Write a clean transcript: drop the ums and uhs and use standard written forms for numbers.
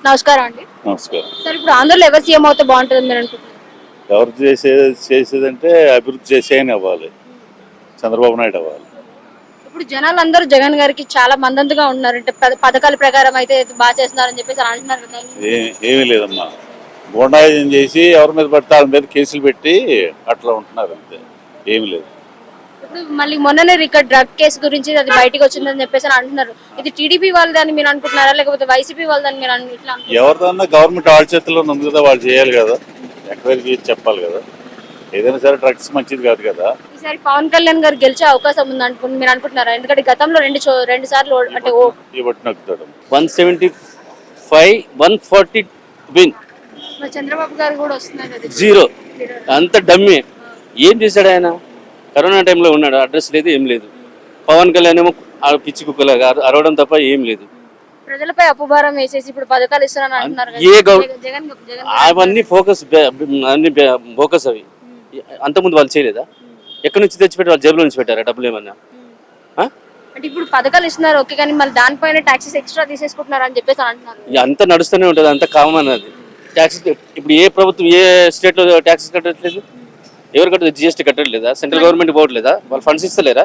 నమస్కారం అండి. నమస్కారం. సార్ ఇప్పుడు ఆంధ్రలో ఎవరు సీఎం అవుతే బాగుంటుందని మీరు అనుకుంటున్నారు? ఎవరు చేసేదంటే అభివృద్ధి చేసేయని అవ్వాలి. చంద్రబాబు నాయుడు అవ్వాలి. ఇప్పుడు జనాలందరూ జగన్ గారికి చాలా మద్దతుగా ఉన్నారు. అంటే పథకాల ప్రకారం అయితే బాగా చేస్తున్నారని చెప్పేసి అంటున్నారు కదా. ఏమీ లేదమ్మా. గూండాయిజం చేసి ఎవరి మీద పడితే వాళ్ళ మీద కేసులు పెట్టి అట్లా ఉంటున్నారు అంతే. ఏమీ లేదు. ఇప్పుడు మళ్ళీ మొన్ననే ఇక్కడ డ్రగ్ కేసు గురించి అది బయటకు వచ్చిందని చెప్పేసి అంటున్నారు. ఇది టీడీపీ వాళ్ళదని మీరు అనుకుంటున్నారా లేకపోతే వైసీపీ వాళ్ళదని మీరు ఇట్లా ఎవరిదన్నా గవర్నమెంట్ వాళ్ళ చేతుల్లో ఉంది కదా, వాళ్ళు చేయాలి కదా, ఎంక్వైరీ చేసి చెప్పాలి కదా. ఏదైనా సరే డ్రగ్స్ మంచిది కాదు కదా. ఈసారి పవన్ కళ్యాణ్ గారు గెలిచే అవకాశం ఉంది మీరు అనుకుంటున్నారా? ఎందుకంటే గతంలో రెండు సార్లు అంటే ఈ బట్టి నొక్కుతాడు. 175, 140 విన్, చంద్రబాబు గారు కూడా వస్తున్నారు కదా. జీరో. అంత డమ్మే. ఏం చేశాడు ఆయన? కరోనా టైంలో ఉన్నాడు, అడ్రస్ లేదు, ఏం లేదు. పవన్ కళ్యాణ్ ఏమో పిచ్చి కుక్కలాగా అరవడం తప్ప ఏం లేదు. ప్రజలపై అప్పుభారం వేసేసి ఇప్పుడు పథకాలు ఇస్తున్నారని అంటున్నారు కదా. జగన్ అవన్నీ అన్ని బోకస్ అవి. అంతకుముందు వాళ్ళు చేయలేదా? ఎక్కడి నుంచి తెచ్చిపెట్టి వాళ్ళ జేబులో నుంచి పెట్టారా డబ్బులు ఏమన్నా? అంటే ఇప్పుడు పథకాలు ఇస్తున్నారు ఓకే, కానీ మళ్ళీ దానిపైన ట్యాక్సెస్ ఎక్స్ట్రా తీసేసుకుంటున్నారు అని చెప్పేసి అంటున్నారు. అంత నడుస్తూనే ఉంటుంది, అంత కామన్ అది. ట్యాక్స్ ఇప్పుడు ఏ ప్రభుత్వం ఏ స్టేట్ లో ట్యాక్సెస్ కట్టట్లేదు? ఎవరు కట్టలేదు? జిఎస్టీ కట్టట్లేదా? సెంట్రల్ గవర్నమెంట్ పోవట్లేదా? వాళ్ళు ఫండ్స్ ఇస్తలేరా?